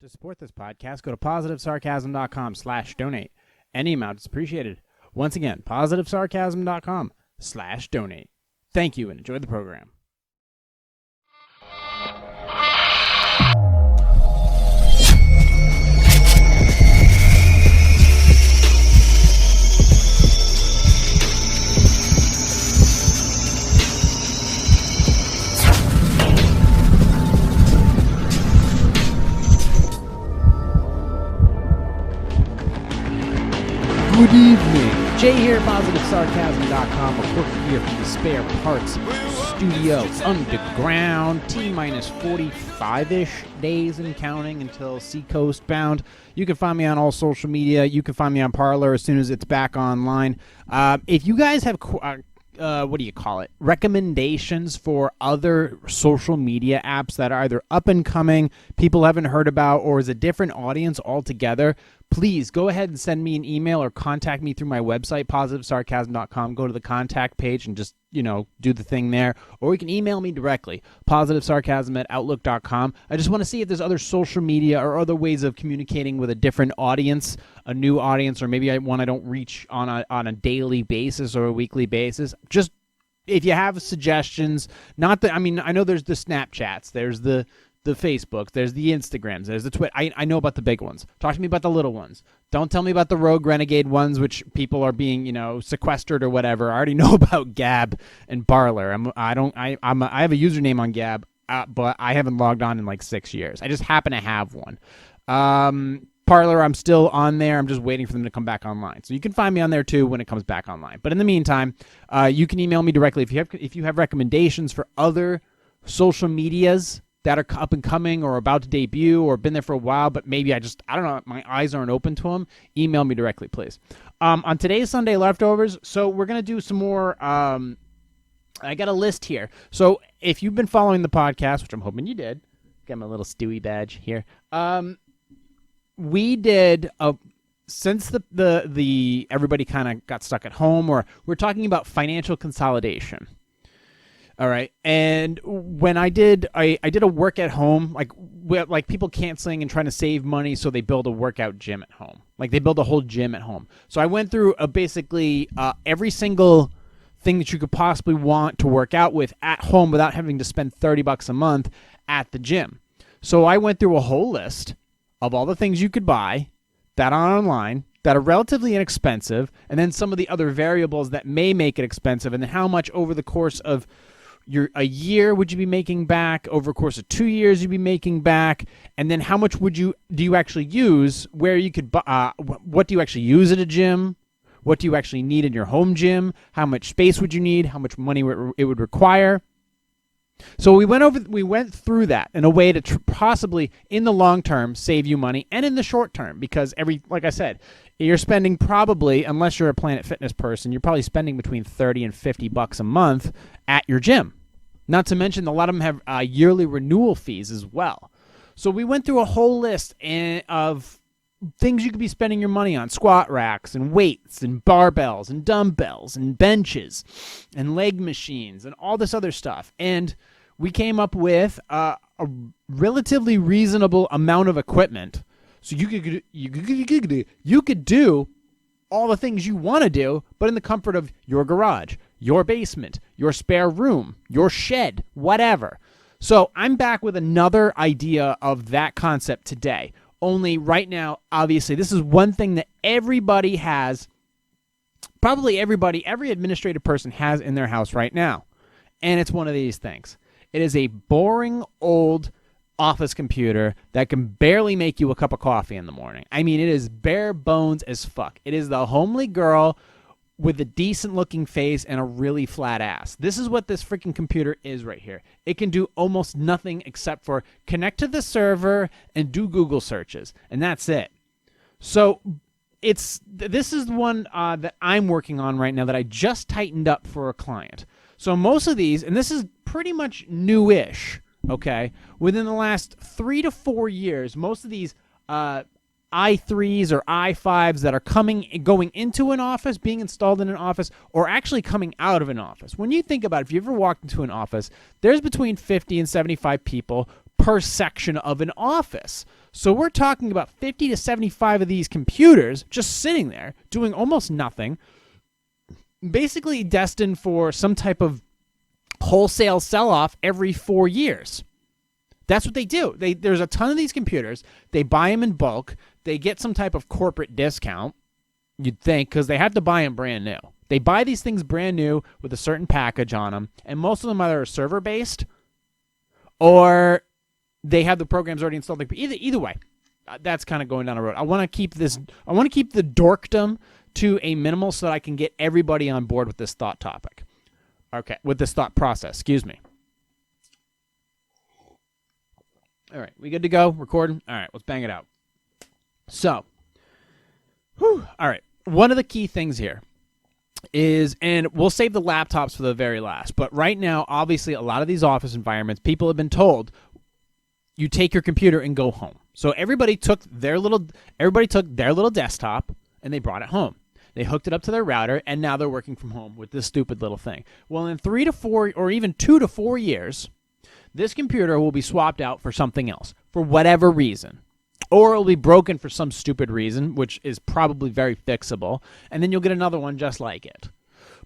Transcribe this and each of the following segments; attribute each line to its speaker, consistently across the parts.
Speaker 1: To support this podcast, go to positivesarcasm.com/donate. Any amount is appreciated. Once again, positivesarcasm.com/donate. Thank you and enjoy the program. Good evening. Jay here, positivesarcasm.com. Reporting here from the Spare Parts Studio Underground. T-minus 45-ish days and counting until Seacoast bound. You can find me on all social media. You can find me on Parler as soon as it's back online. If you guys have, recommendations for other social media apps that are either up and coming, people haven't heard about, or is a different audience altogether, please go ahead and send me an email or contact me through my website, positivesarcasm.com. Go to the contact page and just, do the thing there. Or you can email me directly, positivesarcasm@outlook.com. I just want to see if there's other social media or other ways of communicating with a different audience, a new audience, or maybe one I don't reach on a daily basis or a weekly basis. Just if you have suggestions, I know there's the Snapchats, there's the Facebooks, there's the Instagrams, there's the Twitter. I know about the big ones. Talk to me about the little ones. Don't tell me about the rogue renegade ones, which people are being, sequestered or whatever. I already know about Gab and Parler. I have a username on Gab, but I haven't logged on in like 6 years. I just happen to have one. Parler, I'm still on there. I'm just waiting for them to come back online. So you can find me on there too when it comes back online. But in the meantime, you can email me directly if you have recommendations for other social medias that are up and coming or about to debut or been there for a while, but maybe I don't know, my eyes aren't open to them. Email me directly, please. On today's Sunday Leftovers, so we're going to do some more, I got a list here. So if you've been following the podcast, which I'm hoping you did, got my little Stewie badge here. We did, since the everybody kind of got stuck at home, or we're talking about financial consolidation. All right, and when I did a work at home, like people canceling and trying to save money, so they build a workout gym at home. Like they build a whole gym at home. So I went through basically every single thing that you could possibly want to work out with at home without having to spend $30 a month at the gym. So I went through a whole list of all the things you could buy that are online, that are relatively inexpensive, and then some of the other variables that may make it expensive, and then how much over the course of a year would you be making back, over a course of 2 years you'd be making back, and then how much do you actually use, where you could what do you actually use at a gym, what do you actually need in your home gym, how much space would you need, how much money it would require. So we went through that in a way to possibly in the long term save you money, and in the short term, because like I said, you're spending probably, unless you're a Planet Fitness person, you're probably spending between $30 and $50 a month at your gym. Not to mention, a lot of them have yearly renewal fees as well. So we went through a whole list of things you could be spending your money on: squat racks and weights and barbells and dumbbells and benches and leg machines and all this other stuff. And we came up with a relatively reasonable amount of equipment. So you could do all the things you want to do, but in the comfort of your garage, your basement, your spare room, your shed, whatever. So I'm back with another idea of that concept today. Only right now, obviously, this is one thing that everybody has, probably every administrative person has in their house right now. And it's one of these things. It is a boring old office computer that can barely make you a cup of coffee in the morning. I mean, it is bare bones as fuck. It is the homely girl with a decent looking face and a really flat ass. This is what this freaking computer is right here. It can do almost nothing except for connect to the server and do Google searches, and that's it. So this is the one that I'm working on right now that I just tightened up for a client. So most of these, and this is pretty much newish, okay, within the last 3 to 4 years, most of these i3s or i5s that are going into an office, being installed in an office, or actually coming out of an office. When you think about it, if you ever walked into an office, there's between 50 and 75 people per per section of an office. So we're talking about 50 to 75 of these computers just sitting there doing almost nothing, basically destined for some type of wholesale sell-off every 4 years. That's what they do. There's a ton of these computers. They buy them in bulk. They get some type of corporate discount, you'd think, because they have to buy them brand new. They buy these things brand new with a certain package on them, and most of them either are server-based or they have the programs already installed. Either way, that's kind of going down the road. I want to keep the dorkdom to a minimal so that I can get everybody on board with this thought topic. Okay, with this thought process, excuse me. All right, we good to go? Recording? All right, let's bang it out. So, all right, one of the key things here is, and we'll save the laptops for the very last, but right now, obviously, a lot of these office environments, people have been told, you take your computer and go home. So everybody took their little desktop and they brought it home. They hooked it up to their router, and now they're working from home with this stupid little thing. Well, in 3 to 4, or even 2 to 4 years, this computer will be swapped out for something else, for whatever reason. Or it'll be broken for some stupid reason, which is probably very fixable, and then you'll get another one just like it.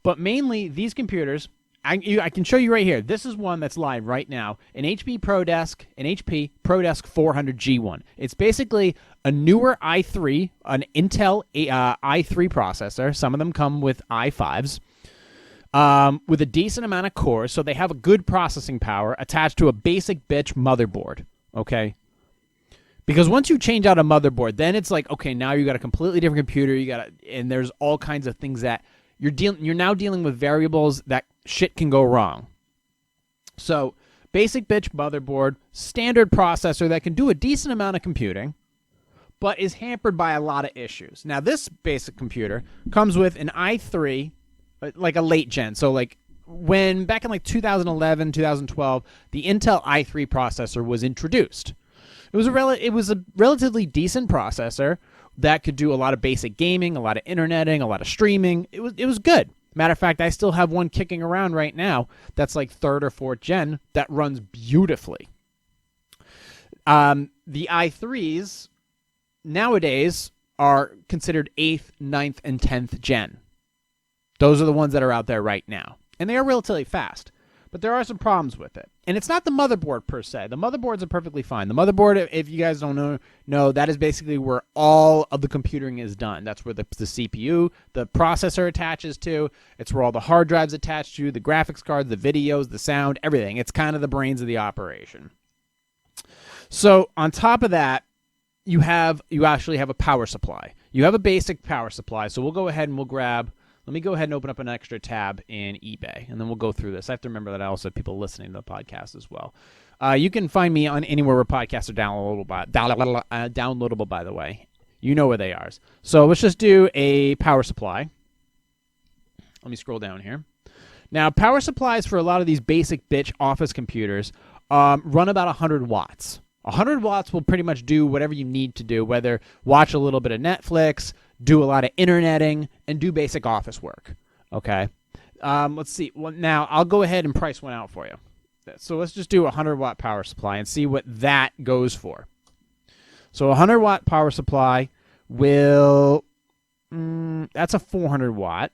Speaker 1: But mainly, these computers, I can show you right here. This is one that's live right now, an HP ProDesk 400 G1. It's basically a newer i3, an Intel i3 processor. Some of them come with i5s. With a decent amount of cores, so they have a good processing power attached to a basic bitch motherboard, okay? Because once you change out a motherboard, then it's like, okay, now you got a completely different computer, and there's all kinds of things that you're now dealing with variables that shit can go wrong. So, basic bitch motherboard, standard processor that can do a decent amount of computing, but is hampered by a lot of issues. Now, this basic computer comes with an i3, like a late gen. So like when back in like 2011, 2012, the Intel i3 processor was introduced. It was a relatively decent processor that could do a lot of basic gaming, a lot of interneting, a lot of streaming. It was good. Matter of fact, I still have one kicking around right now that's like 3rd or 4th gen that runs beautifully. The i3s nowadays are considered 8th, 9th, and 10th gen. Those are the ones that are out there right now. And they are relatively fast. But there are some problems with it. And it's not the motherboard per se. The motherboards are perfectly fine. The motherboard, if you guys don't know, that is basically where all of the computing is done. That's where the CPU, the processor attaches to. It's where all the hard drives attach to, the graphics cards, the videos, the sound, everything. It's kind of the brains of the operation. So on top of that, you actually have a power supply. You have a basic power supply. So we'll go ahead and let me go ahead and open up an extra tab in eBay, and then we'll go through this. I have to remember that I also have people listening to the podcast as well. You can find me on anywhere where podcasts are downloadable, by the way. You know where they are. So let's just do a power supply. Let me scroll down here. Now, power supplies for a lot of these basic bitch office computers run about 100 watts. 100 watts will pretty much do whatever you need to do, whether watch a little bit of Netflix, do a lot of interneting, and do basic office work, okay? Let's see. Well, now, I'll go ahead and price one out for you. So let's just do a 100-watt power supply and see what that goes for. So a 100-watt power supply will, that's a 400-watt,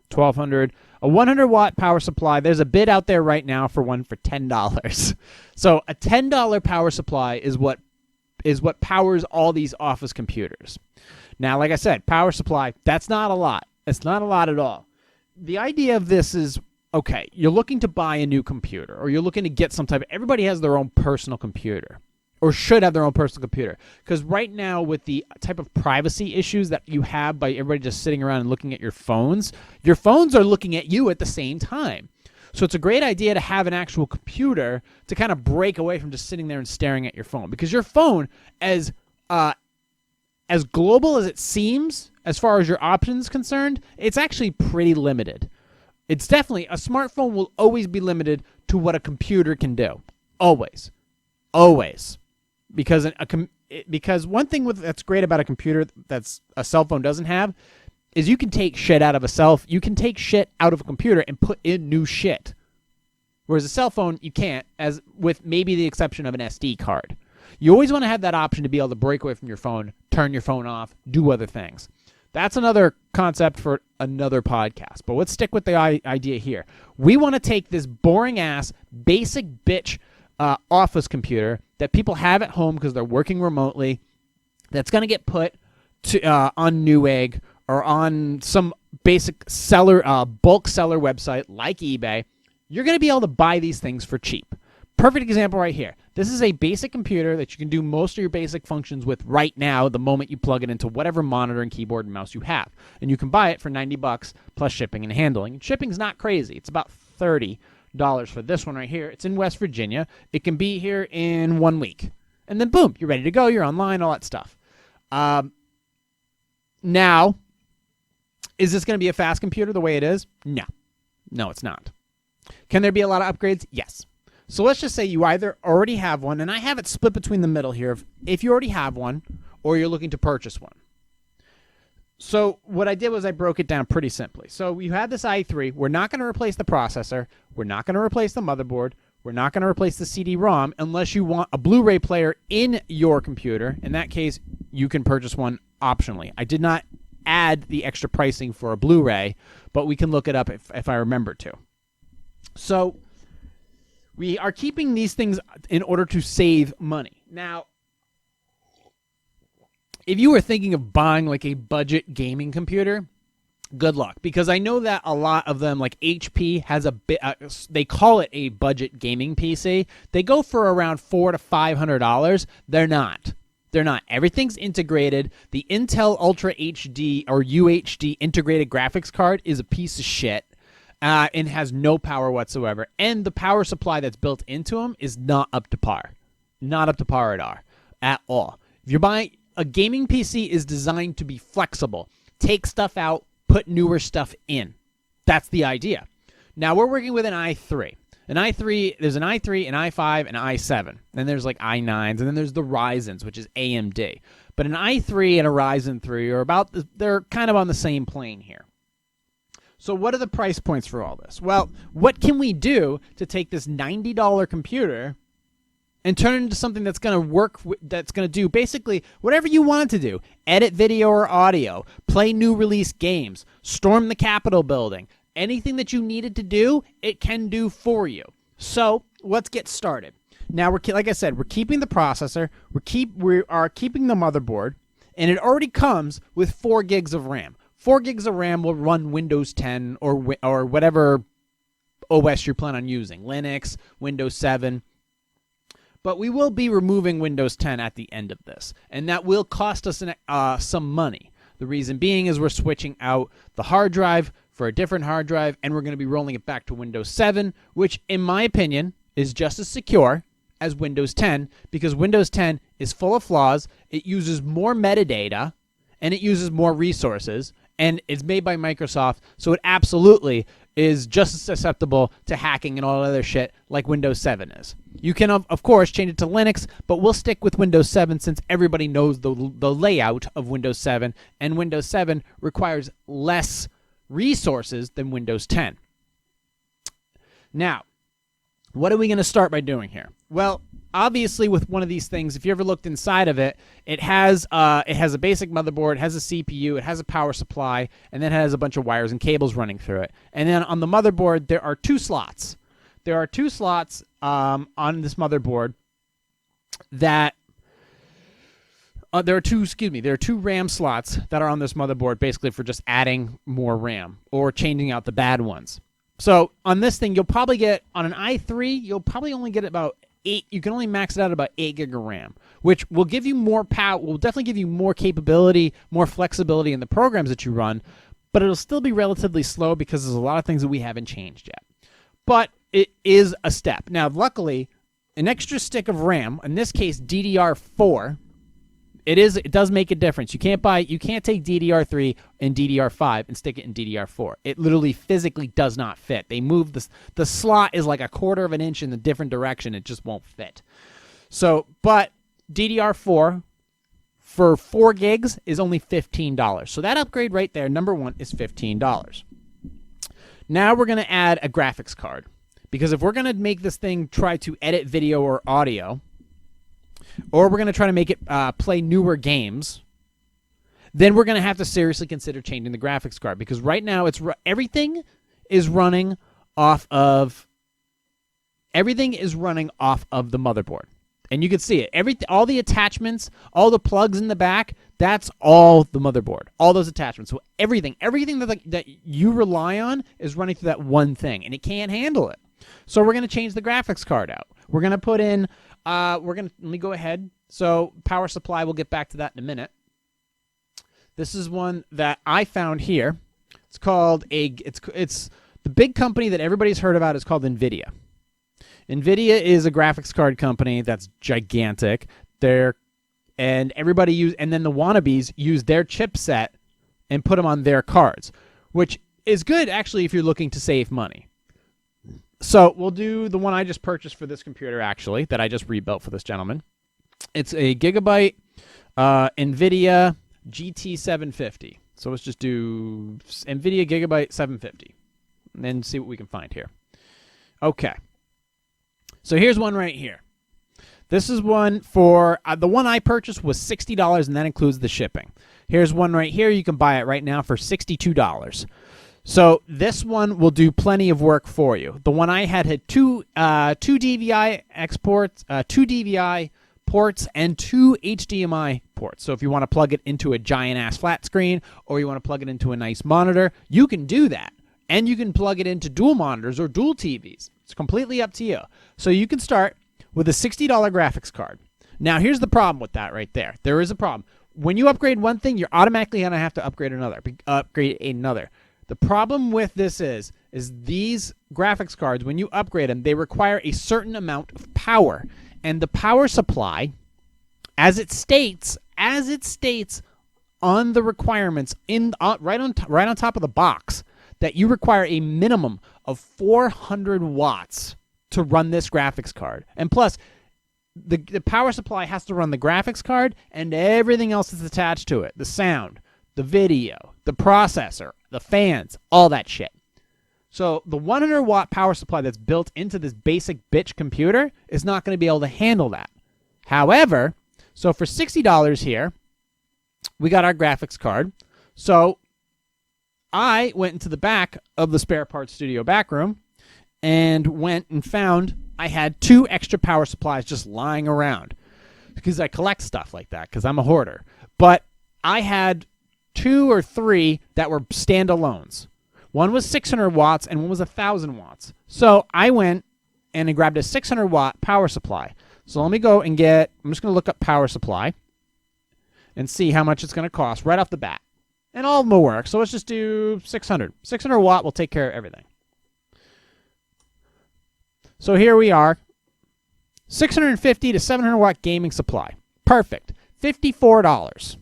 Speaker 1: 1,200. A 100-watt power supply, there's a bid out there right now for one for $10. So a $10 power supply is what powers all these office computers. Now, like I said, power supply, that's not a lot. It's not a lot at all. The idea of this is, okay, you're looking to buy a new computer, or you're looking to get some type of, everybody has their own personal computer, or should have their own personal computer. Because right now, with the type of privacy issues that you have by everybody just sitting around and looking at your phones are looking at you at the same time. So it's a great idea to have an actual computer to kind of break away from just sitting there and staring at your phone. Because your phone, as global as it seems, as far as your options concerned, it's actually pretty limited. It's definitely, a smartphone will always be limited to what a computer can do. Always. Always. Because one thing that's great about a computer that's a cell phone doesn't have is you can take shit out of a computer and put in new shit. Whereas a cell phone, you can't, as with maybe the exception of an SD card. You always want to have that option to be able to break away from your phone, turn your phone off, do other things. That's another concept for another podcast. But let's stick with the idea here. We want to take this boring-ass, basic bitch office computer that people have at home because they're working remotely, that's going to get put to on Newegg or on some basic seller, bulk seller website like eBay. You're going to be able to buy these things for cheap. Perfect example right here. This is a basic computer that you can do most of your basic functions with right now the moment you plug it into whatever monitor and keyboard and mouse you have. And you can buy it for $90 plus shipping and handling. And shipping's not crazy. It's about $30 for this one right here. It's in West Virginia. It can be here in 1 week. And then boom, you're ready to go. You're online, all that stuff. Now, is this going to be a fast computer the way it is? No. No, it's not. Can there be a lot of upgrades? Yes. So let's just say you either already have one, and I have it split between the middle here, if you already have one or you're looking to purchase one. So what I did was I broke it down pretty simply. So you have this i3. We're not going to replace the processor. We're not going to replace the motherboard. We're not going to replace the CD-ROM unless you want a Blu-ray player in your computer. In that case, you can purchase one optionally. I did not add the extra pricing for a Blu-ray, but we can look it up if I remember to. So we are keeping these things in order to save money. Now, if you were thinking of buying like a budget gaming computer, good luck, because I know that a lot of them, like HP, has a bit. They call it a budget gaming PC. They go for around $400 to $500. They're not. They're not. Everything's integrated. The Intel Ultra HD or UHD integrated graphics card is a piece of shit. And has no power whatsoever. And the power supply that's built into them is not up to par. Not up to par at all. If you're buying a gaming PC, is designed to be flexible. Take stuff out, put newer stuff in. That's the idea. Now we're working with an i3. There's an i3, an i5, an i7. Then there's like i9s, and then there's the Ryzens, which is AMD. But an i3 and a Ryzen 3 are they're kind of on the same plane here. So what are the price points for all this? Well, what can we do to take this $90 computer and turn it into something that's going to work, that's going to do basically whatever you want it to do? Edit video or audio, play new release games, storm the Capitol building. Anything that you needed to do, it can do for you. So let's get started. Now, like I said, we're keeping the processor, we are keeping the motherboard, and it already comes with 4 gigs of RAM. 4 gigs of RAM will run Windows 10 or whatever OS you plan on using, Linux, Windows 7. But we will be removing Windows 10 at the end of this, and that will cost us some money. The reason being is we're switching out the hard drive for a different hard drive, and we're going to be rolling it back to Windows 7, which, in my opinion, is just as secure as Windows 10, because Windows 10 is full of flaws, it uses more metadata, and it uses more resources, and it's made by Microsoft, so it absolutely is just as susceptible to hacking and all other shit like Windows 7 is. You can, of course, change it to Linux, but we'll stick with Windows 7 since everybody knows the layout of Windows 7, and Windows 7 requires less resources than Windows 10. Now, what are we going to start by doing here? Well, obviously, with one of these things, if you ever looked inside of it, it has a basic motherboard, it has a CPU, it has a power supply, and then it has a bunch of wires and cables running through it. And then on the motherboard, there are 2 slots. There are 2 slots on this motherboard that there are 2 RAM slots that are on this motherboard, basically for just adding more RAM or changing out the bad ones. So on this thing, you'll probably get, on an i3, you'll probably only get about 8, you can only max it out about 8 gig of RAM, which will give you more power, will definitely give you more capability, more flexibility in the programs that you run, but it'll still be relatively slow because there's a lot of things that we haven't changed yet. But it is a step. Now, luckily, an extra stick of RAM, in this case DDR4, it does make a difference. You can't take DDR3 and DDR5 and stick it in DDR4. It literally physically does not fit. They move the slot is like a quarter of an inch in a different direction. It just won't fit. So, but DDR4 for 4 gigs is only $15. So that upgrade right there, number one, is $15. Now we're going to add a graphics card, Because if we're going to make this thing try to edit video or audio, or we're going to try to make it play newer games, then we're going to have to seriously consider changing the graphics card. Because right now, everything is running off of the motherboard. And you can see it. All the attachments, all the plugs in the back, that's all the motherboard. All those attachments. So everything that you rely on is running through that one thing, and it can't handle it. So we're going to change the graphics card out. We're going to put in, let me go ahead. So power supply, we'll get back to that in a minute. This is one that I found here. It's called it's the big company that everybody's heard about is called NVIDIA. NVIDIA is a graphics card company that's gigantic. And then the wannabes use their chipset and put them on their cards, which is good actually if you're looking to save money. So we'll do the one I just purchased for this computer, actually, that I just rebuilt for this gentleman. It's a Gigabyte NVIDIA GT750. So let's just do NVIDIA Gigabyte 750 and then see what we can find here. Okay. So here's one right here. This is one for, the one I purchased was $60, and that includes the shipping. Here's one right here. You can buy it right now for $62. So this one will do plenty of work for you. The one I had two DVI exports, two DVI ports, and two HDMI ports. So if you want to plug it into a giant-ass flat screen or you want to plug it into a nice monitor, you can do that. And you can plug it into dual monitors or dual TVs. It's completely up to you. So you can start with a $60 graphics card. Now, here's the problem with that right there. There is a problem. When you upgrade one thing, you're automatically going to have to upgrade another. The problem with this is these graphics cards, when you upgrade them, they require a certain amount of power. And the power supply, as it states on the requirements right on top of the box, that you require a minimum of 400 watts to run this graphics card. And plus, the power supply has to run the graphics card and everything else that's attached to it. The sound, the video, the processor, the fans, all that shit. So the 100-watt power supply that's built into this basic bitch computer is not going to be able to handle that. However, so for $60 here, we got our graphics card. So I went into the back of the spare parts studio back room and went and found I had two extra power supplies just lying around because I collect stuff like that because I'm a hoarder. But I had 2 or 3 that were standalones. One was 600 watts and one was 1,000 watts. So I went and I grabbed a 600-watt power supply. So let me go and I'm just going to look up power supply and see how much it's going to cost right off the bat. And all of them will work. So let's just do 600. 600 watt will take care of everything. So here we are. 650 to 700 watt gaming supply. Perfect. $54.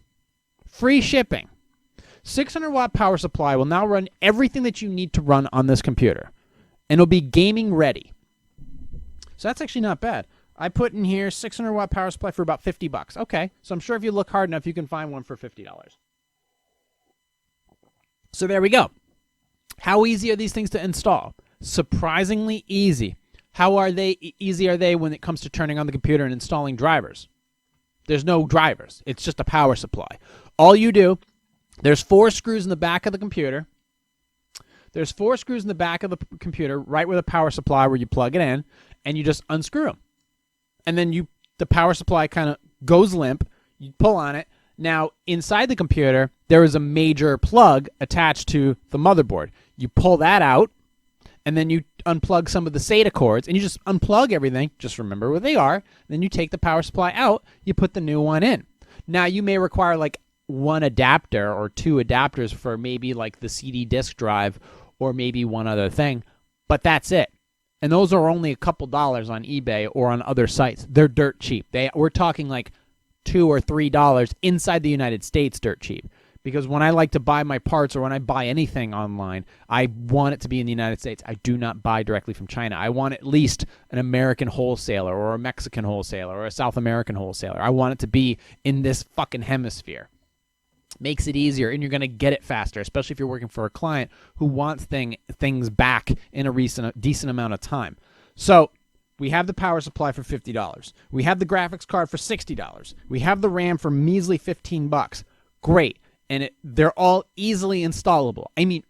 Speaker 1: Free shipping. 600 watt power supply will now run everything that you need to run on this computer. And it'll be gaming ready. So that's actually not bad. I put in here 600 watt power supply for about $50. Okay. So I'm sure if you look hard enough, you can find one for $50. So there we go. How easy are these things to install? Surprisingly easy. How easy are they when it comes to turning on the computer and installing drivers? There's no drivers. It's just a power supply. All you do, there's 4 screws in the back of the computer. There's 4 screws in the back of the computer right where the power supply where you plug it in, and you just unscrew them. And then the power supply kind of goes limp. You pull on it. Now, inside the computer, there is a major plug attached to the motherboard. You pull that out, and then you unplug some of the SATA cords, and you just unplug everything. Just remember where they are. Then you take the power supply out. You put the new one in. Now, you may require like 1 adapter or 2 adapters for maybe like the CD disk drive or maybe one other thing, but that's it. And those are only a couple dollars on eBay or on other sites. They're dirt cheap. We're talking like $2 or $3 inside the United States, dirt cheap. Because when I like to buy my parts or when I buy anything online, I want it to be in the United States. I do not buy directly from China. I want at least an American wholesaler or a Mexican wholesaler or a South American wholesaler. I want it to be in this fucking hemisphere. Makes it easier, and you're going to get it faster, especially if you're working for a client who wants things back in a decent amount of time. So we have the power supply for $50. We have the graphics card for $60. We have the RAM for measly $15. Great. And they're all easily installable. I mean,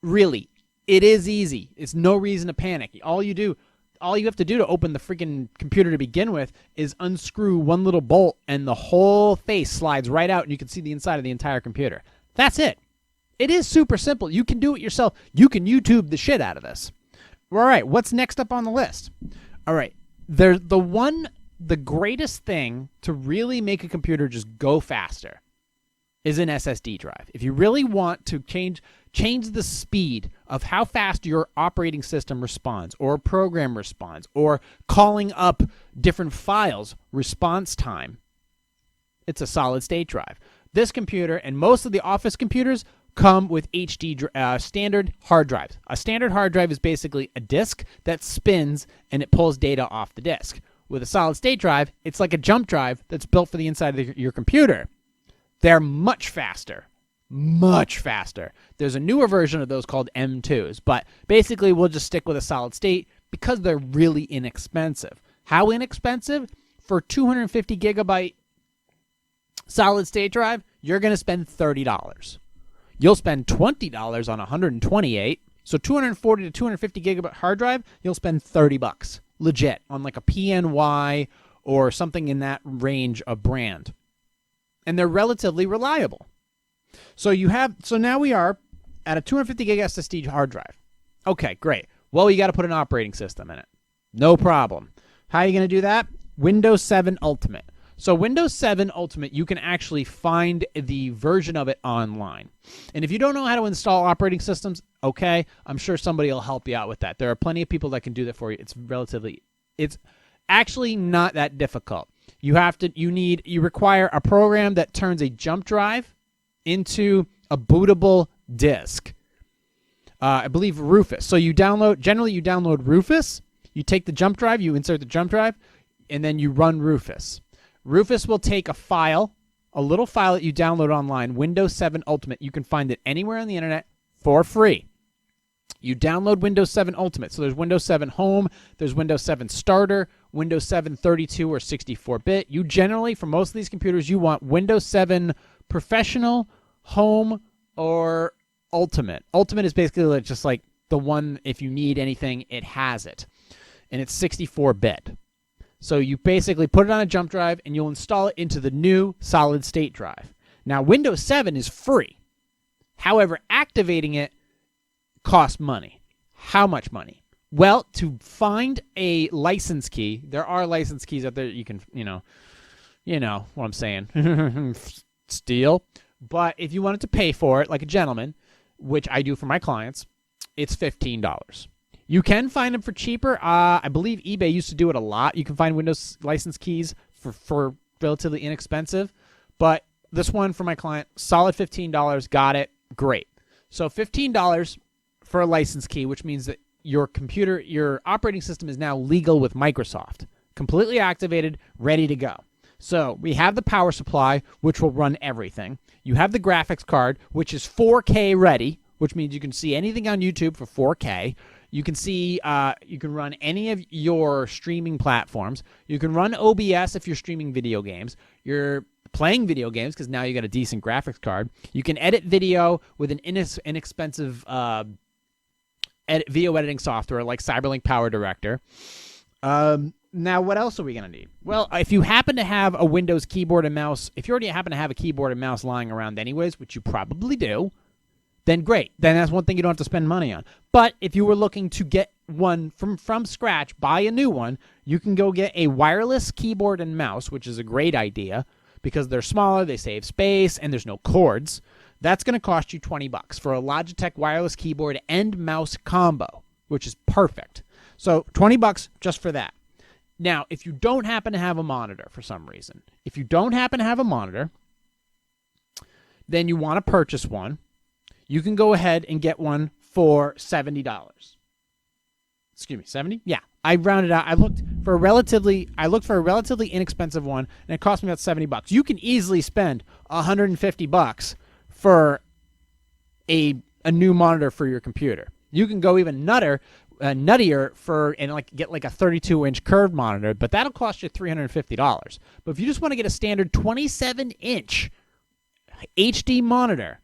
Speaker 1: really, it is easy. It's no reason to panic. All you have to do to open the freaking computer to begin with is unscrew one little bolt, and the whole face slides right out, and you can see the inside of the entire computer. That's it. It is super simple. You can do it yourself. You can YouTube the shit out of this. All right, what's next up on the list? All right, the greatest thing to really make a computer just go faster is an SSD drive. If you really want to change the speed of how fast your operating system responds, or a program responds, or calling up different files, response time, it's a solid state drive. This computer and most of the office computers come with standard hard drives. A standard hard drive is basically a disk that spins and it pulls data off the disk. With a solid state drive, it's like a jump drive that's built for the inside of your computer. They're much faster. Much faster. There's a newer version of those called M2s, but basically we'll just stick with a solid state because they're really inexpensive. How inexpensive? For 250 gigabyte solid state drive, you're going to spend $30. You'll spend $20 on 128. So 240 to 250 gigabyte hard drive, you'll spend $30. Legit. On like a PNY or something in that range of brand. And they're relatively reliable. So now we are at a 250 gig SSD hard drive. Okay, great. Well, you got to put an operating system in it. No problem. How are you going to do that? Windows 7 Ultimate. So Windows 7 Ultimate, you can actually find the version of it online. And if you don't know how to install operating systems, okay, I'm sure somebody will help you out with that. There are plenty of people that can do that for you. It's actually not that difficult. You require a program that turns a jump drive into a bootable disk. I believe Rufus. So generally you download Rufus, you take the jump drive, you insert the jump drive, and then you run Rufus. Rufus will take a little file that you download online, Windows 7 Ultimate. You can find it anywhere on the internet for free. You download Windows 7 Ultimate. So there's Windows 7 Home, there's Windows 7 Starter, Windows 7 32 or 64-bit. You generally, for most of these computers, you want Windows 7 Professional, Home, or Ultimate. Ultimate is basically just like the one, if you need anything, it has it. And it's 64-bit. So you basically put it on a jump drive and you'll install it into the new solid state drive. Now, Windows 7 is free. However, activating it costs money. How much money? Well, to find a license key, there are license keys out there you can, you know what I'm saying, steal. But if you wanted to pay for it like a gentleman, which I do for my clients, it's $15. You can find them for cheaper. I believe eBay used to do it a lot. You can find Windows license keys for relatively inexpensive. But this one for my client, solid $15, got it, great. So $15 for a license key, which means that your operating system is now legal with Microsoft. Completely activated, ready to go. So we have the power supply, which will run everything. You have the graphics card, which is 4K ready, which means you can see anything on YouTube for 4K. You can see, you can run any of your streaming platforms. You can run OBS if you're streaming video games. You're playing video games because now you got a decent graphics card. You can edit video with an inexpensive video editing software like Cyberlink Power Director. Now, what else are we going to need? Well, if you happen to have a Windows keyboard and mouse, if you already happen to have a keyboard and mouse lying around anyways, which you probably do, then great. Then that's one thing you don't have to spend money on. But if you were looking to get one from scratch, buy a new one, you can go get a wireless keyboard and mouse, which is a great idea because they're smaller, they save space, and there's no cords. That's going to cost you $20 for a Logitech wireless keyboard and mouse combo, which is perfect. So $20 just for that. Now, if you don't happen to have a monitor for some reason, then you want to purchase one. You can go ahead and get one for $70. Excuse me, 70? Yeah, I rounded out. I looked for a relatively inexpensive one, and it cost me about $70. You can easily spend $150 for a new monitor for your computer. You can go even nuttier for and like get like a 32-inch curved monitor, but that'll cost you $350. But if you just want to get a standard 27-inch HD monitor,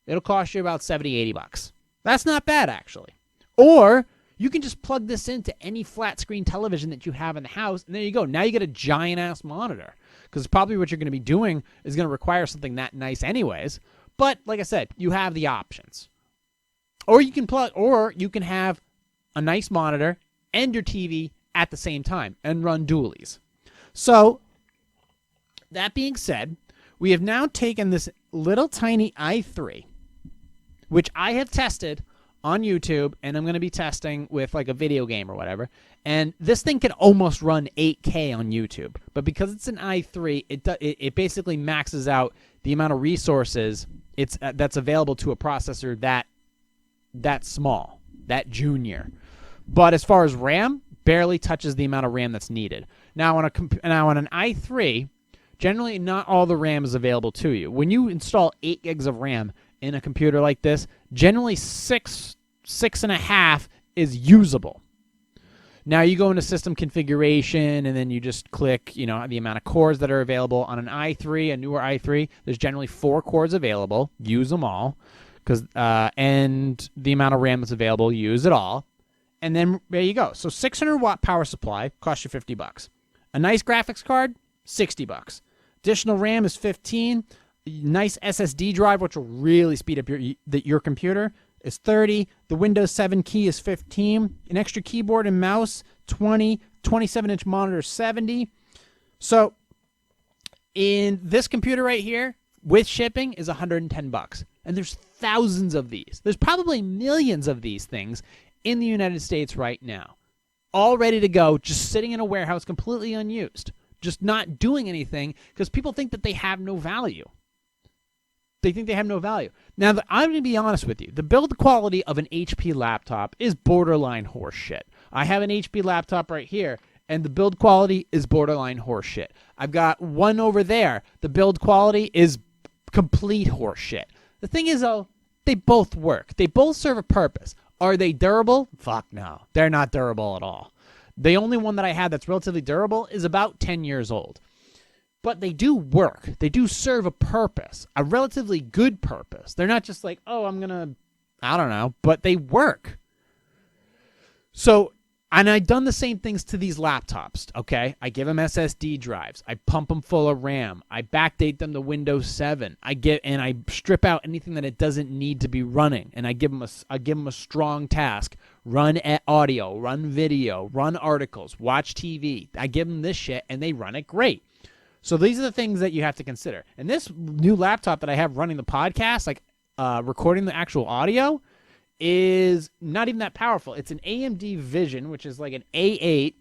Speaker 1: it'll cost you about $70-$80. That's not bad, actually. Or you can just plug this into any flat screen television that you have in the house, and there you go. Now you get a giant-ass monitor, because probably what you're going to be doing is going to require something that nice anyways. But like I said, you have the options. Or you can have a nice monitor and your TV at the same time and run dualies. So that being said, we have now taken this little tiny i3, which I have tested on YouTube, and I'm going to be testing with like a video game or whatever. And this thing can almost run 8K on YouTube. But because it's an i3, it basically maxes out the amount of resources that's available to a processor that small, that junior. But as far as RAM, barely touches the amount of RAM that's needed. Now on an i3, generally not all the RAM is available to you. When you install 8 gigs of RAM in a computer like this, generally 6.5 is usable. Now you go into system configuration, and then you just click, the amount of cores that are available. On an i3, a newer i3, there's generally 4 cores available. Use them all, and the amount of RAM that's available, use it all. And then there you go. So 600-watt power supply costs you $50. A nice graphics card, $60. Additional RAM is $15. Nice SSD drive, which will really speed up your computer, is $30. The Windows 7 key is $15. An extra keyboard and mouse, $20. 27-inch monitor, $70. So in this computer right here, with shipping, is $110. And there's thousands of these. There's probably millions of these things in the United States right now, all ready to go, just sitting in a warehouse completely unused, just not doing anything, because people think that they have no value. They think they have no value. Now, I'm going to be honest with you. The build quality of an HP laptop is borderline horseshit. I have an HP laptop right here, and the build quality is borderline horseshit. I've got one over there. The build quality is complete horseshit. The thing is, though, they both work. They both serve a purpose. Are they durable? Fuck no. They're not durable at all. The only one that I have that's relatively durable is about 10 years old. But they do work. They do serve a purpose, a relatively good purpose. They're not just like, I don't know, but they work. So, and I've done the same things to these laptops, okay? I give them SSD drives. I pump them full of RAM. I backdate them to Windows 7. I strip out anything that it doesn't need to be running, and I give them a strong task. Run audio, run video, run articles, watch TV. I give them this shit, and they run it great. So these are the things that you have to consider. And this new laptop that I have running the podcast, like recording the actual audio, is not even that powerful. It's an AMD Vision, which is like an A8,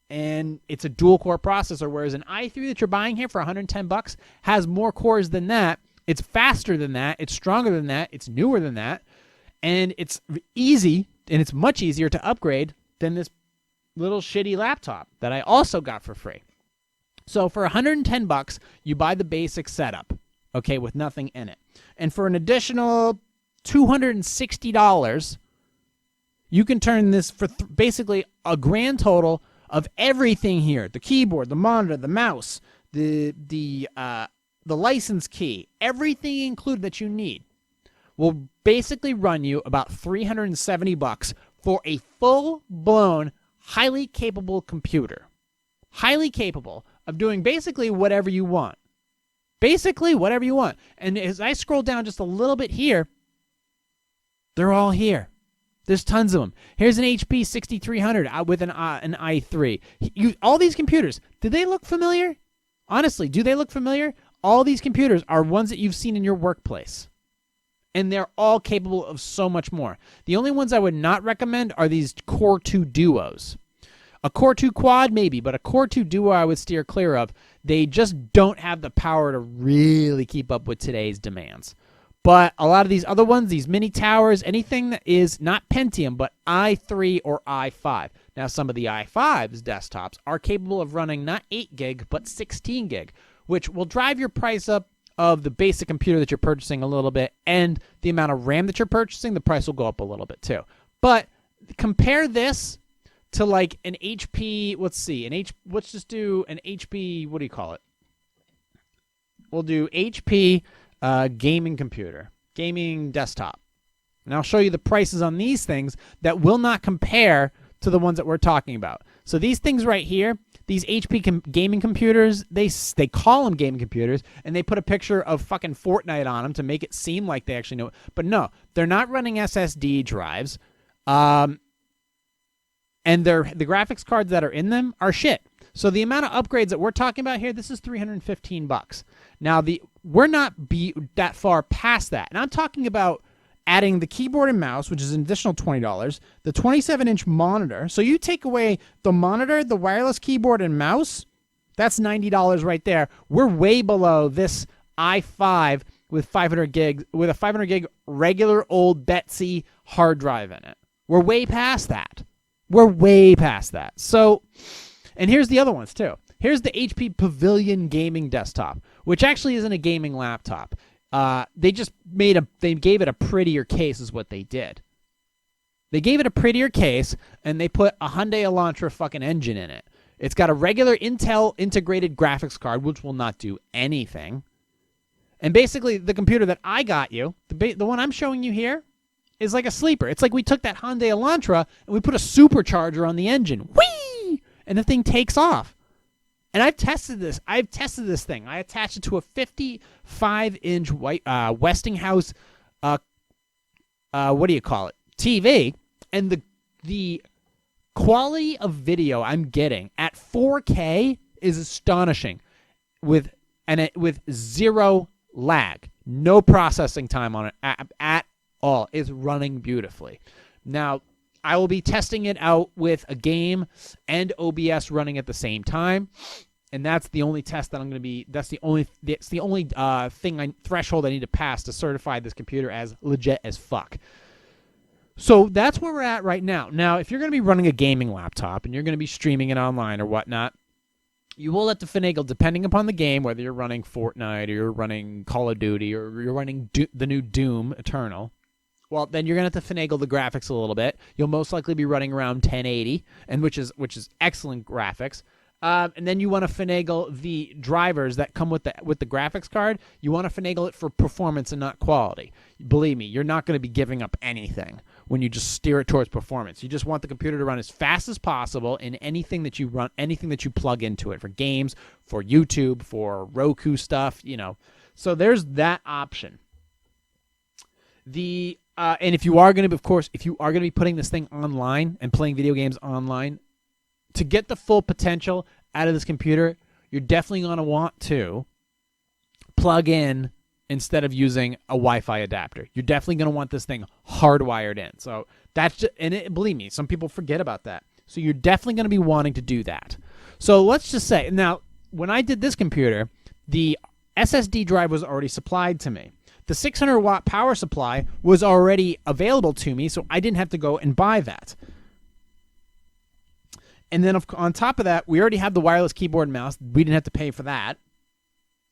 Speaker 1: and it's a dual-core processor, whereas an i3 that you're buying here for $110 has more cores than that. It's faster than that. It's stronger than that. It's newer than that. And it's easy, and it's much easier to upgrade than this little shitty laptop that I also got for free. So for $110, you buy the basic setup, okay, with nothing in it. And for an additional $260, you can turn this for basically a grand total of everything here: the keyboard, the monitor, the mouse, the license key, everything included that you need will basically run you about $370 for a full-blown, highly capable computer. Highly capable of doing basically whatever you want. Basically whatever you want. And as I scroll down just a little bit here, they're all here. There's tons of them. Here's an HP 6300 with an i3. All these computers, do they look familiar? Honestly, do they look familiar? All these computers are ones that you've seen in your workplace. And they're all capable of so much more. The only ones I would not recommend are these Core 2 Duos. A Core 2 Quad, maybe, but a Core 2 Duo I would steer clear of. They just don't have the power to really keep up with today's demands. But a lot of these other ones, these mini towers, anything that is not Pentium, but i3 or i5. Now, some of the i5's desktops are capable of running not 8 gig, but 16 gig, which will drive your price up of the basic computer that you're purchasing a little bit and the amount of RAM that you're purchasing, the price will go up a little bit too. But compare this to like an HP, let's just do an HP, what do you call it? We'll do HP gaming computer, gaming desktop. And I'll show you the prices on these things that will not compare to the ones that we're talking about. So these things right here, these HP gaming computers, they call them gaming computers, and they put a picture of fucking Fortnite on them to make it seem like they actually know it. But no, they're not running SSD drives. And the graphics cards that are in them are shit. So the amount of upgrades that we're talking about here, this is $315. Now, we're not that far past that. And I'm talking about adding the keyboard and mouse, which is an additional $20, the 27-inch monitor. So you take away the monitor, the wireless keyboard, and mouse, that's $90 right there. We're way below this i5 with 500 gigs, with a 500 gig regular old Betsy hard drive in it. We're way past that. So, and here's the other ones too. Here's the HP Pavilion gaming desktop, which actually isn't a gaming laptop. They gave it a prettier case is what they did. They gave it a prettier case, and they put a Hyundai Elantra fucking engine in it. It's got a regular Intel integrated graphics card, which will not do anything. And basically, the computer that I got you, the one I'm showing you here, is like a sleeper. It's like we took that Hyundai Elantra and we put a supercharger on the engine. Whee! And the thing takes off. And I've tested this thing. I attached it to a 55-inch Westinghouse, what do you call it? TV. And the quality of video I'm getting at 4K is astonishing, with zero lag, no processing time on it at all. It's running beautifully. Now, I will be testing it out with a game and OBS running at the same time, and that's the only test that I'm going to be. That's the only threshold I need to pass to certify this computer as legit as fuck. So that's where we're at right now. Now, if you're going to be running a gaming laptop and you're going to be streaming it online or whatnot, you will have to finagle, depending upon the game, whether you're running Fortnite or you're running Call of Duty or you're running the new Doom Eternal. Well, then you're going to have to finagle the graphics a little bit. You'll most likely be running around 1080, and which is excellent graphics. And then you want to finagle the drivers that come with the graphics card. You want to finagle it for performance and not quality. Believe me, you're not going to be giving up anything when you just steer it towards performance. You just want the computer to run as fast as possible in anything that you plug into it, for games, for YouTube, for Roku stuff, So there's that option. And if you are going to be putting this thing online and playing video games online, to get the full potential out of this computer, you're definitely going to want to plug in instead of using a Wi-Fi adapter. You're definitely going to want this thing hardwired in. So believe me, some people forget about that. So you're definitely going to be wanting to do that. So let's just say, now, when I did this computer, the SSD drive was already supplied to me. The 600-watt power supply was already available to me, so I didn't have to go and buy that. And then on top of that, we already have the wireless keyboard and mouse. We didn't have to pay for that.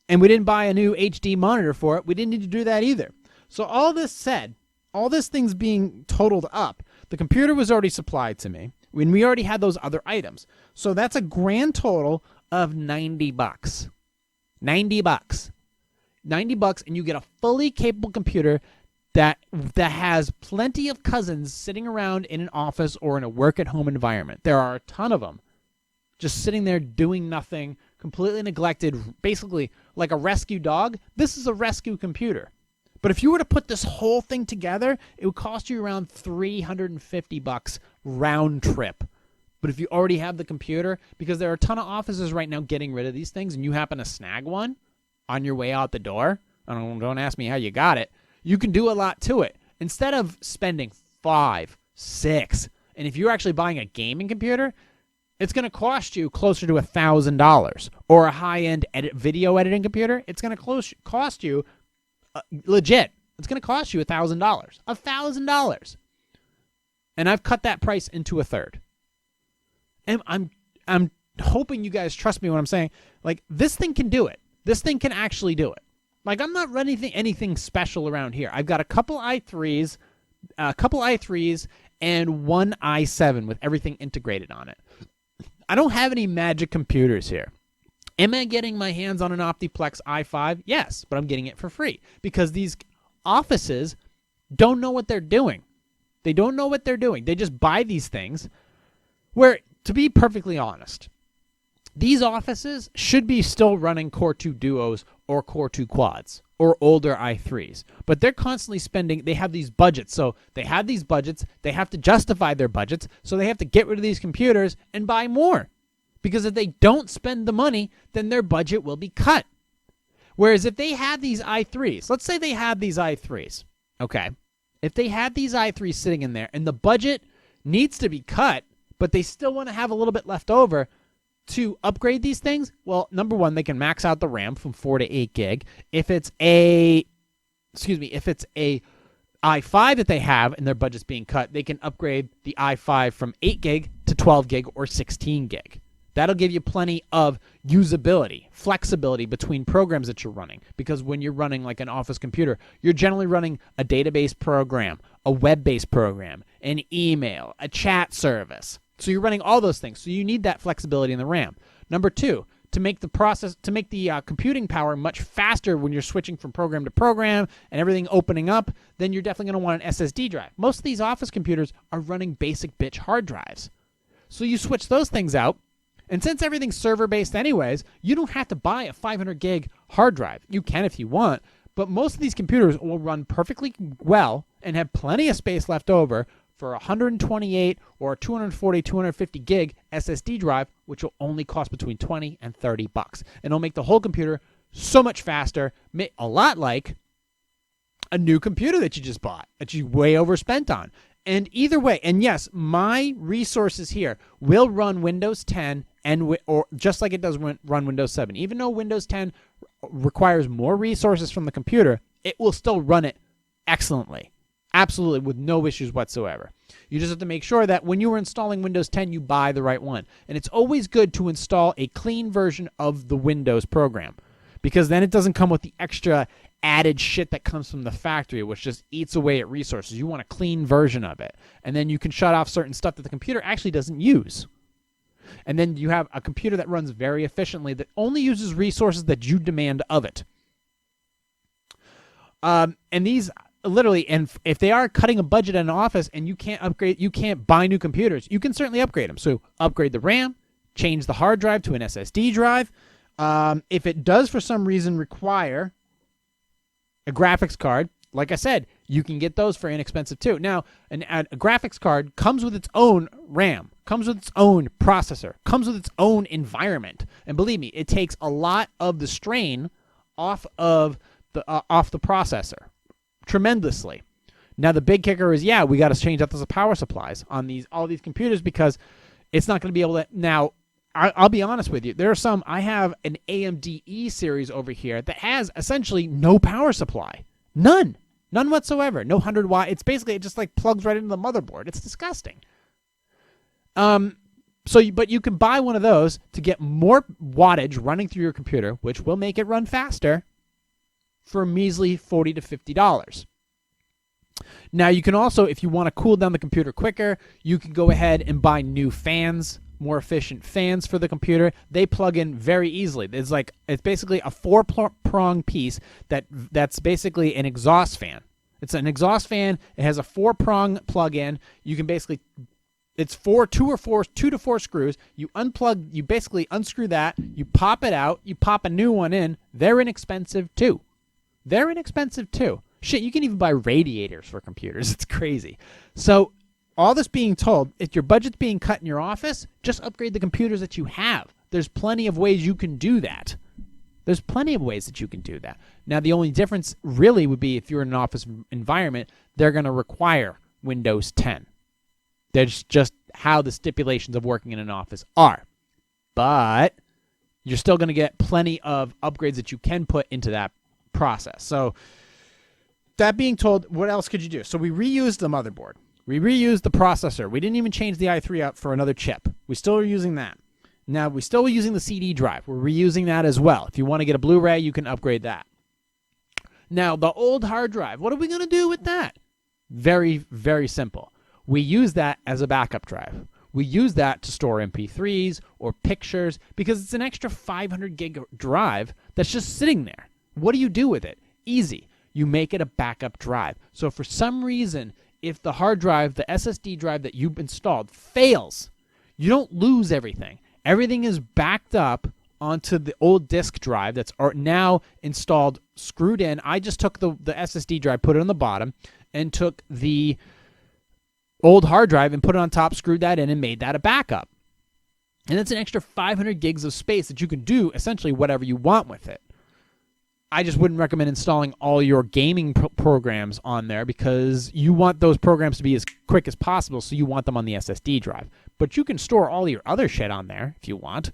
Speaker 1: And we didn't buy a new HD monitor for it. We didn't need to do that either. So all this said, all this thing's being totaled up, the computer was already supplied to me when we already had those other items. So that's a grand total of $90. $90. $90, and you get a fully capable computer that has plenty of cousins sitting around in an office or in a work-at-home environment. There are a ton of them just sitting there doing nothing, completely neglected, basically like a rescue dog. This is a rescue computer. But if you were to put this whole thing together, it would cost you around $350 round trip. But if you already have the computer, because there are a ton of offices right now getting rid of these things, and you happen to snag one on your way out the door, don't ask me how you got it, you can do a lot to it. Instead of spending $5, $6, and if you're actually buying a gaming computer, it's going to cost you closer to $1,000. Or a high-end video editing computer, it's going to cost you, legit, it's going to cost you $1,000. $1,000. And I've cut that price into a third. And I'm hoping you guys trust me when I'm saying, like, this thing can do it. This thing can actually do it. Like, I'm not running anything special around here. I've got a couple i3s, and one i7 with everything integrated on it. I don't have any magic computers here. Am I getting my hands on an Optiplex i5? Yes, but I'm getting it for free because these offices don't know what they're doing. They don't know what they're doing. They just buy these things where, to be perfectly honest, these offices should be still running Core 2 Duos or Core 2 Quads or older i3s. But they're constantly spending, they have these budgets. So they have these budgets, they have to justify their budgets, so they have to get rid of these computers and buy more. Because if they don't spend the money, then their budget will be cut. Whereas if they had these i3s, let's say they had these i3s, okay? If they had these i3s sitting in there and the budget needs to be cut, but they still want to have a little bit left over to upgrade these things, well, number one, they can max out the RAM from 4 to 8 gig. If it's a i5 that they have and their budget's being cut, they can upgrade the i5 from 8 gig to 12 gig or 16 gig. That'll give you plenty of usability, flexibility between programs that you're running. Because when you're running like an office computer, you're generally running a database program, a web-based program, an email, a chat service. So you're running all those things. So you need that flexibility in the RAM. Number two, to make the computing power much faster when you're switching from program to program and everything opening up, then you're definitely going to want an SSD drive. Most of these office computers are running basic bitch hard drives. So you switch those things out. And since everything's server-based anyways, you don't have to buy a 500 gig hard drive. You can if you want, but most of these computers will run perfectly well and have plenty of space left over for a 128 or 240, 250 gig SSD drive, which will only cost between 20 and 30 bucks. And it'll make the whole computer so much faster, a lot like a new computer that you just bought, that you way overspent on. And either way, and yes, my resources here will run Windows 10 or just like it does run Windows 7. Even though Windows 10 requires more resources from the computer, it will still run it excellently. Absolutely, with no issues whatsoever. You just have to make sure that when you are installing Windows 10, you buy the right one. And it's always good to install a clean version of the Windows program, because then it doesn't come with the extra added shit that comes from the factory, which just eats away at resources. You want a clean version of it. And then you can shut off certain stuff that the computer actually doesn't use. And then you have a computer that runs very efficiently that only uses resources that you demand of it. And these literally, and if they are cutting a budget in an office and you can't upgrade, you can't buy new computers, you can certainly upgrade them. So upgrade the RAM, change the hard drive to an SSD drive. If it does for some reason require a graphics card, like I said, you can get those for inexpensive too. Now, a graphics card comes with its own RAM, comes with its own processor, comes with its own environment. And believe me, it takes a lot of the strain off of the processor tremendously. Now, the big kicker is, yeah, we got to change out those power supplies on all these computers because it's not going to be able to. Now, I'll be honest with you. There are some. I have an AMD E series over here that has essentially no power supply. None whatsoever. No 100-watt. It's basically, it just like plugs right into the motherboard. It's disgusting. But you can buy one of those to get more wattage running through your computer, which will make it run faster, for a measly $40 to $50. Now, you can also, if you want to cool down the computer quicker, you can go ahead and buy new fans, more efficient fans for the computer. They plug in very easily. It's basically a 4-prong piece that's basically an exhaust fan. It's an exhaust fan. It has a 4-prong plug-in. You can basically, it's 2 to 4 screws. You basically unscrew that. You pop it out. You pop a new one in. They're inexpensive too. Shit, you can even buy radiators for computers. It's crazy. So all this being told, if your budget's being cut in your office, just upgrade the computers that you have. There's plenty of ways you can do that. Now, the only difference really would be if you're in an office environment, they're going to require Windows 10. That's just how the stipulations of working in an office are. But you're still going to get plenty of upgrades that you can put into that process. So that being told, what else could you do? So we reused the motherboard. We reused the processor. We didn't even change the i3 out for another chip. We still are using that. Now, we're still using the CD drive. We're reusing that as well. If you want to get a Blu-ray, you can upgrade that. Now, the old hard drive, what are we going to do with that? Very, very simple. We use that as a backup drive. We use that to store MP3s or pictures because it's an extra 500 gig drive that's just sitting there. What do you do with it? Easy. You make it a backup drive. So for some reason, if the hard drive, the SSD drive that you've installed fails, you don't lose everything. Everything is backed up onto the old disk drive that's now installed, screwed in. I just took the SSD drive, put it on the bottom, and took the old hard drive and put it on top, screwed that in, and made that a backup. And that's an extra 500 gigs of space that you can do essentially whatever you want with it. I just wouldn't recommend installing all your gaming programs on there because you want those programs to be as quick as possible, so you want them on the SSD drive. But you can store all your other shit on there if you want.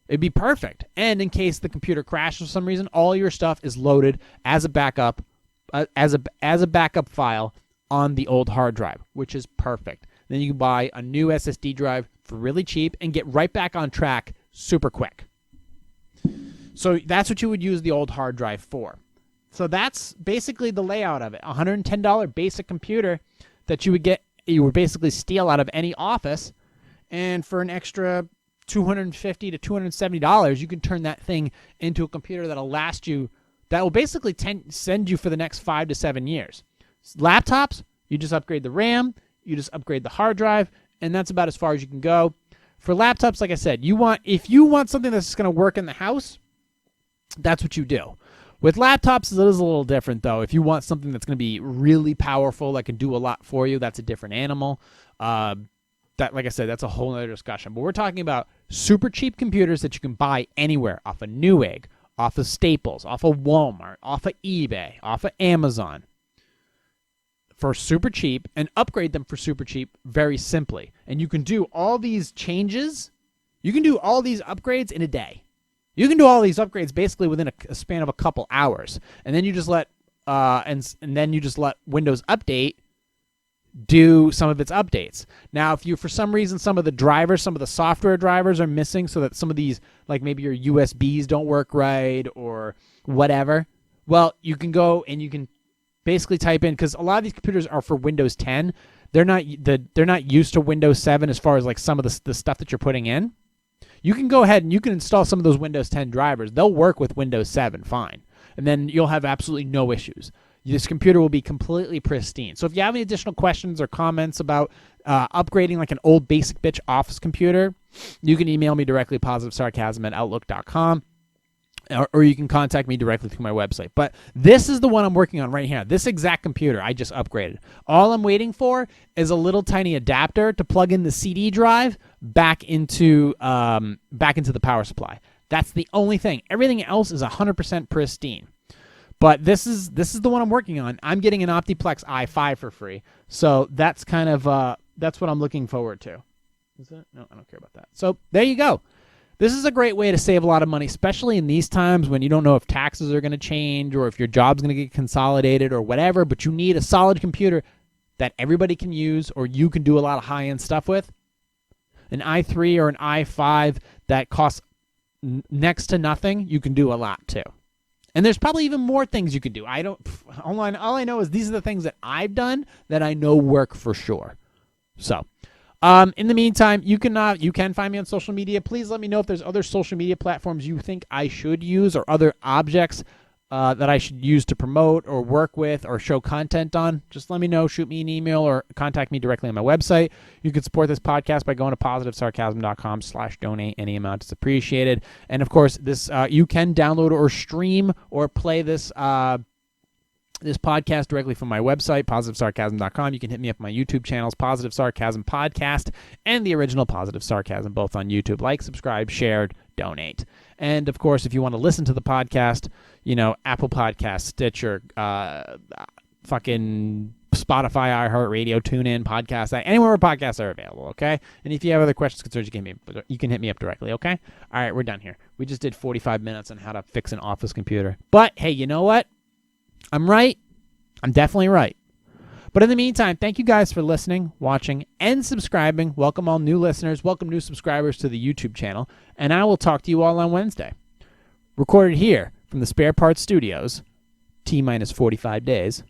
Speaker 1: It'd be perfect. And in case the computer crashes for some reason, all your stuff is loaded as a backup, as a backup file on the old hard drive, which is perfect. Then you can buy a new SSD drive for really cheap and get right back on track super quick. So that's what you would use the old hard drive for. So that's basically the layout of it. $110 basic computer that you would basically steal out of any office, and for an extra $250 to $270, you can turn that thing into a computer that'll last you, that will basically send you for the next 5 to 7 years. Laptops, you just upgrade the RAM, you just upgrade the hard drive, and that's about as far as you can go. For laptops, like I said, if you want something that's going to work in the house, that's what you do. With laptops, it is a little different, though. If you want something that's going to be really powerful, that can do a lot for you, that's a different animal. That, like I said, that's a whole other discussion. But we're talking about super cheap computers that you can buy anywhere, off of Newegg, off of Staples, off of Walmart, off of eBay, off of Amazon, for super cheap, and upgrade them for super cheap very simply. And you can do all these changes, you can do all these upgrades in a day. You can do all these upgrades basically within a span of a couple hours, and then you just let Windows Update do some of its updates. Now, if you, for some reason, some of the software drivers are missing, so that some of these, like maybe your USBs don't work right or whatever, well, you can go and you can basically type in, because a lot of these computers are for Windows 10. They're not used to Windows 7 as far as like some of the stuff that you're putting in. You can go ahead and you can install some of those Windows 10 drivers. They'll work with Windows 7 fine. And then you'll have absolutely no issues. This computer will be completely pristine. So if you have any additional questions or comments about upgrading like an old basic bitch office computer, you can email me directly, positivesarcasm@outlook.com. Or you can contact me directly through my website. But this is the one I'm working on right here. This exact computer I just upgraded. All I'm waiting for is a little tiny adapter to plug in the CD drive back into the power supply. That's the only thing. Everything else is 100% pristine. But this is the one I'm working on. I'm getting an Optiplex i5 for free. So that's kind of that's what I'm looking forward to. Is it? No, I don't care about that. So there you go. This is a great way to save a lot of money, especially in these times when you don't know if taxes are going to change or if your job's going to get consolidated or whatever, but you need a solid computer that everybody can use or you can do a lot of high-end stuff with. An i3 or an i5 that costs next to nothing, you can do a lot too. And there's probably even more things you can do. All I know is these are the things that I've done that I know work for sure. So, in the meantime, you can find me on social media. Please let me know if there's other social media platforms you think I should use or other objects that I should use to promote or work with or show content on. Just let me know. Shoot me an email or contact me directly on my website. You can support this podcast by going to positivesarcasm.com/donate. Any amount is appreciated. And, of course, this you can download or stream or play this podcast directly from my website, positivesarcasm.com. You can hit me up on my YouTube channels, Positive Sarcasm Podcast and the original Positive Sarcasm, both on YouTube. Like, subscribe, share, donate. And, of course, if you want to listen to the podcast, Apple Podcasts, Stitcher, fucking Spotify, iHeartRadio, TuneIn, Podcast, anywhere where podcasts are available, okay? And if you have other questions, concerns, you can hit me up directly, okay? All right, we're done here. We just did 45 minutes on how to fix an office computer. But, hey, you know what? I'm right. I'm definitely right. But in the meantime, thank you guys for listening, watching, and subscribing. Welcome all new listeners. Welcome new subscribers to the YouTube channel. And I will talk to you all on Wednesday. Recorded here from the Spare Parts Studios T minus 45 days,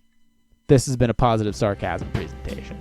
Speaker 1: this has been a Positive Sarcasm presentation.